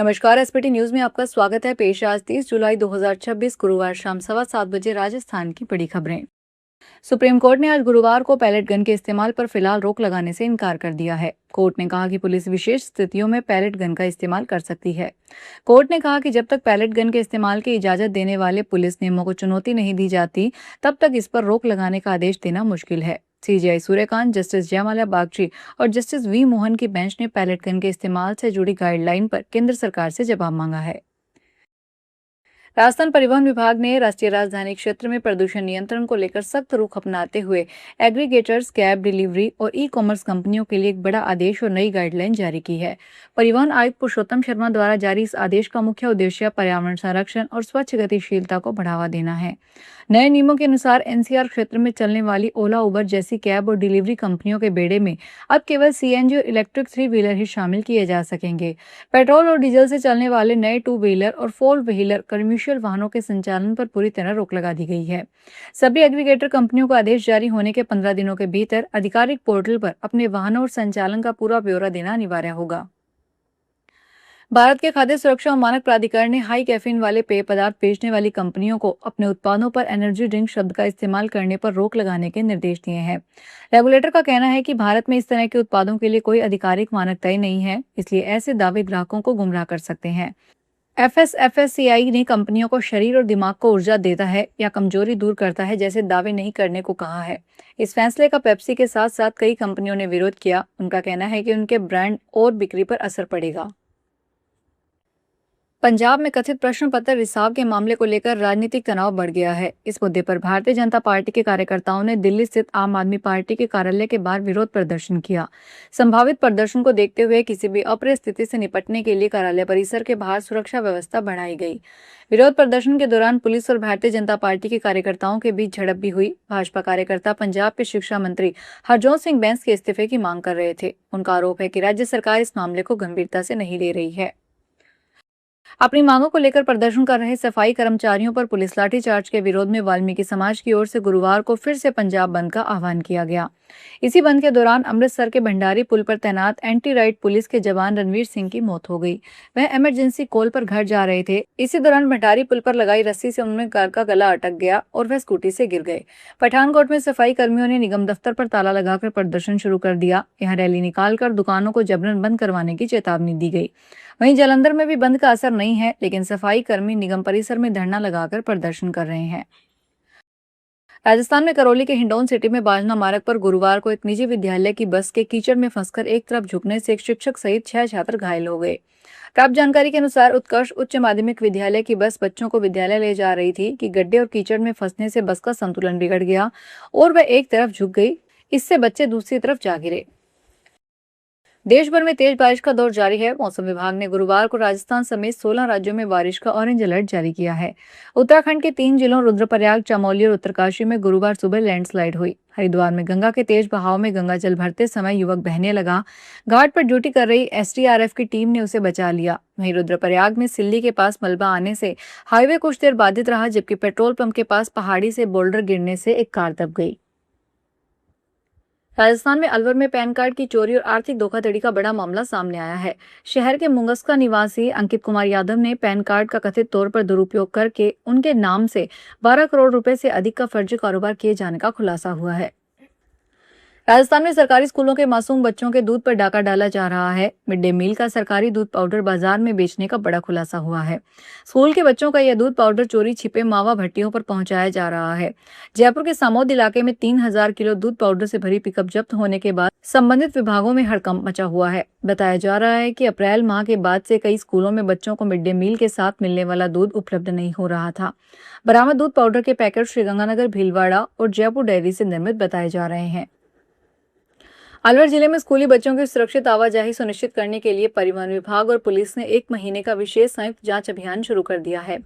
नमस्कार। SPT news में आपका स्वागत है। पेश आज 30 जुलाई 2026 गुरुवार शाम 7:15 राजस्थान की बड़ी खबरें। सुप्रीम कोर्ट ने आज गुरुवार को पैलेट गन के इस्तेमाल पर फिलहाल रोक लगाने से इनकार कर दिया है। कोर्ट ने कहा कि पुलिस विशेष स्थितियों में पैलेट गन का इस्तेमाल कर सकती है। कोर्ट ने कहा कि जब तक पैलेट गन के इस्तेमाल की इजाजत देने वाले पुलिस नियमों को चुनौती नहीं दी जाती, तब तक इस पर रोक लगाने का आदेश देना मुश्किल है। सीजेआई सूर्यकांत, जस्टिस जयमाल्या बागची और जस्टिस वी मोहन की बेंच ने पैलेट गन के इस्तेमाल से जुड़ी गाइडलाइन पर केंद्र सरकार से जवाब मांगा है। राजस्थान परिवहन विभाग ने राष्ट्रीय राजधानी क्षेत्र में प्रदूषण नियंत्रण को लेकर सख्त रुख अपनाते हुए एग्रीगेटर्स, कैब डिलीवरी और ई कॉमर्स कंपनियों के लिए एक बड़ा आदेश और नई गाइडलाइन जारी की है। परिवहन आयुक्त पुरुषोत्तम शर्मा द्वारा जारी इस आदेश का मुख्य उद्देश्य पर्यावरण संरक्षण और स्वच्छ गतिशीलता को बढ़ावा देना है। नए नियमों के अनुसार एनसीआर क्षेत्र में चलने वाली ओला, उबर जैसी कैब और डिलीवरी कंपनियों के बेड़े में अब केवल सीएनजी और इलेक्ट्रिक 3 व्हीलर ही शामिल किए जा सकेंगे। पेट्रोल और डीजल से चलने वाले नए 2 व्हीलर और 4 व्हीलर कमर्शियल वाहनों के संचालन पर पूरी तरह रोक लगा दी गई है। सभी एग्रीगेटर कंपनियों को आदेश जारी होने के 15 दिनों के भीतर आधिकारिक पोर्टल पर अपने वाहनों और संचालन का पूरा ब्यौरा देना अनिवार्य होगा। भारत के खाद्य सुरक्षा और मानक प्राधिकरण ने हाई कैफीन वाले पेय पदार्थ बेचने वाली कंपनियों को अपने उत्पादों पर एनर्जी ड्रिंक शब्द का इस्तेमाल करने पर रोक लगाने के निर्देश दिए हैं। रेगुलेटर का कहना है कि भारत में इस तरह के उत्पादों के लिए कोई आधिकारिक मानक तय नहीं है, इसलिए ऐसे दावे ग्राहकों को गुमराह कर सकते हैं। एफएससीआई ने कंपनियों को शरीर और दिमाग को ऊर्जा देता है या कमजोरी दूर करता है जैसे दावे नहीं करने को कहा है। इस फैसले का पेप्सी के साथ साथ कई कंपनियों ने विरोध किया। उनका कहना है कि उनके ब्रांड और बिक्री पर असर पड़ेगा। पंजाब में कथित प्रश्न पत्र रिसाव के मामले को लेकर राजनीतिक तनाव बढ़ गया है। इस मुद्दे पर भारतीय जनता पार्टी के कार्यकर्ताओं ने दिल्ली स्थित आम आदमी पार्टी के कार्यालय के बाहर विरोध प्रदर्शन किया। संभावित प्रदर्शन को देखते हुए किसी भी अप्रिय स्थिति से निपटने के लिए कार्यालय परिसर के बाहर सुरक्षा व्यवस्था बढ़ाई गई। विरोध प्रदर्शन के दौरान पुलिस और भारतीय जनता पार्टी के कार्यकर्ताओं के बीच झड़प भी हुई। भाजपा कार्यकर्ता पंजाब के शिक्षा मंत्री हरजोत सिंह बैंस के इस्तीफे की मांग कर रहे थे। उनका आरोप है कि राज्य सरकार इस मामले को गंभीरता से नहीं ले रही है। अपनी मांगों को लेकर प्रदर्शन कर रहे सफाई कर्मचारियों पर पुलिस लाठीचार्ज के विरोध में वाल्मीकि समाज की ओर से गुरुवार को फिर से पंजाब बंद का आह्वान किया गया। इसी बंद के दौरान अमृतसर के भंडारी पुल पर तैनात एंटी राइट पुलिस के जवान रणवीर सिंह की मौत हो गई। वह इमरजेंसी कॉल पर घर जा रहे थे। इसी दौरान भंडारी पुल पर लगाई रस्सी से उनमें कार का गला अटक गया और वह स्कूटी से गिर गए। पठानकोट में सफाई कर्मियों ने निगम दफ्तर पर ताला लगाकर प्रदर्शन शुरू कर दिया। यहाँ रैली निकालकर दुकानों को जबरन बंद करवाने की चेतावनी दी गई। वहीं जालंधर में भी बंद का असर नहीं है, लेकिन सफाई कर्मी निगम परिसर में धरना लगाकर प्रदर्शन कर रहे हैं। राजस्थान में करौली के हिंडौन सिटी में बाजना मार्ग पर गुरुवार को एक निजी विद्यालय की बस के कीचड़ में फंसकर एक तरफ झुकने से एक शिक्षक सहित 6 छात्र घायल हो गए। प्राप्त जानकारी के अनुसार उत्कर्ष उच्च माध्यमिक विद्यालय की बस बच्चों को विद्यालय ले जा रही थी कि गड्ढे और कीचड़ में फंसने से बस का संतुलन बिगड़ गया और वह एक तरफ झुक गई। इससे बच्चे दूसरी तरफ जा गिरे। देश भर में तेज बारिश का दौर जारी है। मौसम विभाग ने गुरुवार को राजस्थान समेत 16 राज्यों में बारिश का ऑरेंज अलर्ट जारी किया है। उत्तराखंड के 3 जिलों रुद्रप्रयाग, चमोली और उत्तरकाशी में गुरुवार सुबह लैंडस्लाइड हुई। हरिद्वार में गंगा के तेज बहाव में गंगा जल भरते समय युवक बहने लगा। घाट पर ड्यूटी कर रही एसडीआरएफ की टीम ने उसे बचा लिया। वहीं रुद्रप्रयाग में सिल्ली के पास मलबा आने से हाईवे कुछ देर बाधित रहा, जबकि पेट्रोल पंप के पास पहाड़ी से बोल्डर गिरने से एक कार दब गई। राजस्थान में अलवर में पैन कार्ड की चोरी और आर्थिक धोखाधड़ी का बड़ा मामला सामने आया है। शहर के मुंगस्का निवासी अंकित कुमार यादव ने पैन कार्ड का कथित तौर पर दुरुपयोग करके उनके नाम से 12 करोड़ रुपए से अधिक का फर्जी कारोबार किए जाने का खुलासा हुआ है। राजस्थान में सरकारी स्कूलों के मासूम बच्चों के दूध पर डाका डाला जा रहा है। मिड डे मील का सरकारी दूध पाउडर बाजार में बेचने का बड़ा खुलासा हुआ है। स्कूल के बच्चों का यह दूध पाउडर चोरी छिपे मावा भट्टियों पर पहुंचाया जा रहा है। जयपुर के सामोद इलाके में 3000 किलो दूध पाउडर से भरी पिकअप जब्त होने के बाद संबंधित विभागों में हड़कंप मचा हुआ है। बताया जा रहा है कि अप्रैल माह के बाद से कई स्कूलों में बच्चों को मिड डे मील के साथ मिलने वाला दूध उपलब्ध नहीं हो रहा था। बरामद दूध पाउडर के पैकेट श्रीगंगानगर, भीलवाड़ा और जयपुर डेयरी से निर्मित बताए जा रहे हैं। अलवर जिले में स्कूली बच्चों की सुरक्षित आवाजाही सुनिश्चित करने के लिए परिवहन विभाग और पुलिस ने 1 महीने का विशेष संयुक्त जांच अभियान शुरू कर दिया है।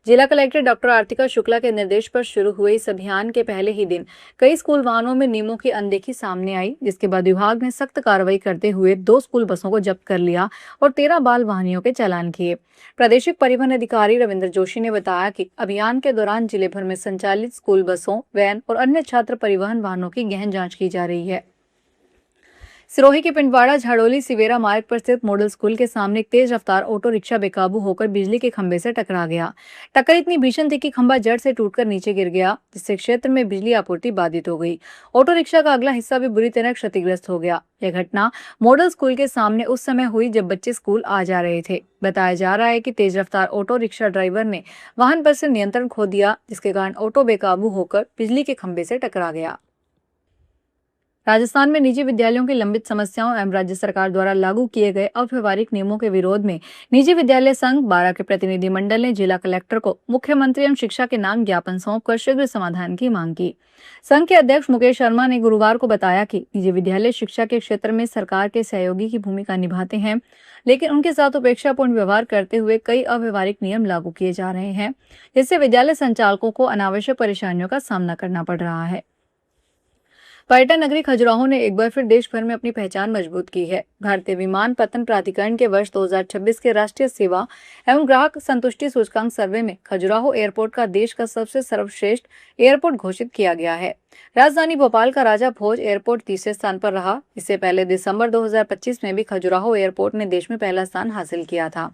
जिला कलेक्टर डॉक्टर आर्तिका शुक्ला के निर्देश पर शुरू हुए इस अभियान के पहले ही दिन कई स्कूल वाहनों में नियमों की अनदेखी सामने आई, जिसके बाद विभाग ने सख्त कार्रवाई करते हुए 2 स्कूल बसों को जब्त कर लिया और 13 बाल वाहनियों के चालान किए। प्रादेशिक परिवहन अधिकारी रविंद्र जोशी ने बताया कि अभियान के दौरान जिले भर में संचालित स्कूल बसों, वैन और अन्य छात्र परिवहन वाहनों की गहन जाँच की जा रही है। सिरोही के पिंडवाड़ा झाड़ोली सिवेरा मार्ग पर स्थित मॉडल स्कूल के सामने एक तेज रफ्तार ऑटो रिक्शा बेकाबू होकर बिजली के खंभे से टकरा गया। टक्कर इतनी भीषण थी कि खंभा जड़ से टूटकर नीचे गिर गया, जिससे क्षेत्र में बिजली आपूर्ति बाधित हो गई। ऑटो रिक्शा का अगला हिस्सा भी बुरी तरह क्षतिग्रस्त हो गया। यह घटना मॉडल स्कूल के सामने उस समय हुई जब बच्चे स्कूल आ जा रहे थे। बताया जा रहा है कि तेज रफ्तार ऑटो रिक्शा ड्राइवर ने वाहन पर से नियंत्रण खो दिया, जिसके कारण ऑटो बेकाबू होकर बिजली के खंभे से टकरा गया। राजस्थान में निजी विद्यालयों की लंबित समस्याओं एवं राज्य सरकार द्वारा लागू किए गए अव्यवहारिक नियमों के विरोध में निजी विद्यालय संघ बारा के प्रतिनिधि मंडल ने जिला कलेक्टर को मुख्यमंत्री एवं शिक्षा के नाम ज्ञापन सौंपकर शीघ्र समाधान की मांग की। संघ के अध्यक्ष मुकेश शर्मा ने गुरुवार को बताया कि निजी विद्यालय शिक्षा के क्षेत्र में सरकार के सहयोगी की भूमिका निभाते हैं, लेकिन उनके साथ उपेक्षापूर्ण व्यवहार करते हुए कई अव्यवहारिक नियम लागू किए जा रहे हैं, जिससे विद्यालय संचालकों को अनावश्यक परेशानियों का सामना करना पड़ रहा है। पर्यटन नगरी खजुराहो ने एक बार फिर देश भर में अपनी पहचान मजबूत की है। भारतीय विमानपत्तन प्राधिकरण के वर्ष 2026 के राष्ट्रीय सेवा एवं ग्राहक संतुष्टि सूचकांक सर्वे में खजुराहो एयरपोर्ट का देश का सबसे सर्वश्रेष्ठ एयरपोर्ट घोषित किया गया है। राजधानी भोपाल का राजा भोज एयरपोर्ट तीसरे स्थान पर रहा। इससे पहले दिसंबर 2025 में भी खजुराहो एयरपोर्ट ने देश में पहला स्थान हासिल किया था।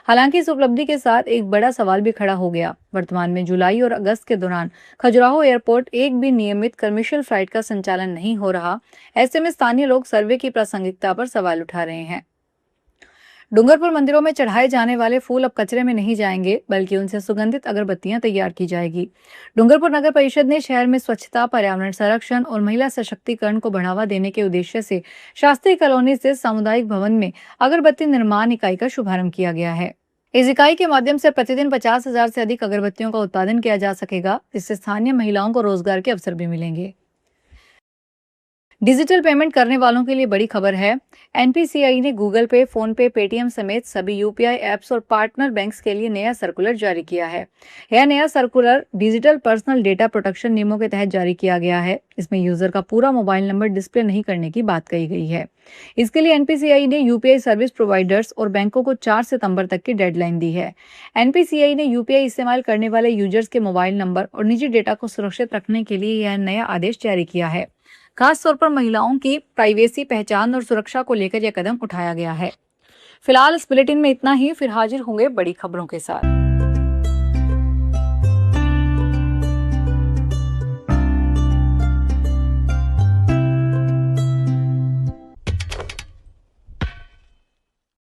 हालांकि इस उपलब्धि के साथ एक बड़ा सवाल भी खड़ा हो गया। वर्तमान में जुलाई और अगस्त के दौरान खजुराहो एयरपोर्ट एक भी नियमित कमर्शियल फ्लाइट का संचालन नहीं हो रहा। ऐसे में स्थानीय लोग सर्वे की प्रासंगिकता पर सवाल उठा रहे हैं। डूंगरपुर मंदिरों में चढ़ाए जाने वाले फूल अब कचरे में नहीं जाएंगे, बल्कि उनसे सुगंधित अगरबत्तियां तैयार की जाएगी। डूंगरपुर नगर परिषद ने शहर में स्वच्छता, पर्यावरण संरक्षण और महिला सशक्तिकरण को बढ़ावा देने के उद्देश्य से शास्त्री कॉलोनी स्थित सामुदायिक भवन में अगरबत्ती निर्माण इकाई का शुभारंभ किया गया है। इस इकाई के माध्यम से प्रतिदिन 50,000 से अधिक अगरबत्तियों का उत्पादन किया जा सकेगा, जिससे स्थानीय महिलाओं को रोजगार के अवसर भी मिलेंगे। डिजिटल पेमेंट करने वालों के लिए बड़ी खबर है। एनपीसीआई ने गूगल पे, फोन पे, पेटीएम समेत सभी यूपीआई ऐप्स और पार्टनर बैंक्स के लिए नया सर्कुलर जारी किया है। यह नया circular digital personal data protection नियमों के तहत जारी किया गया है। इसमें यूजर का पूरा मोबाइल नंबर डिस्प्ले नहीं करने की बात कही गई है। इसके लिए एनपीसीआई ने यूपीआई सर्विस प्रोवाइडर्स और बैंकों को 4 सितंबर तक की डेडलाइन दी है। एनपीसीआई ने यूपीआई इस्तेमाल करने वाले यूजर्स के मोबाइल नंबर और निजी डेटा को सुरक्षित रखने के लिए यह नया आदेश जारी किया है। खास तौर पर महिलाओं की प्राइवेसी, पहचान और सुरक्षा को लेकर यह कदम उठाया गया है। फिलहाल इस बुलेटिन में इतना ही। फिर हाजिर होंगे बड़ी खबरों के साथ।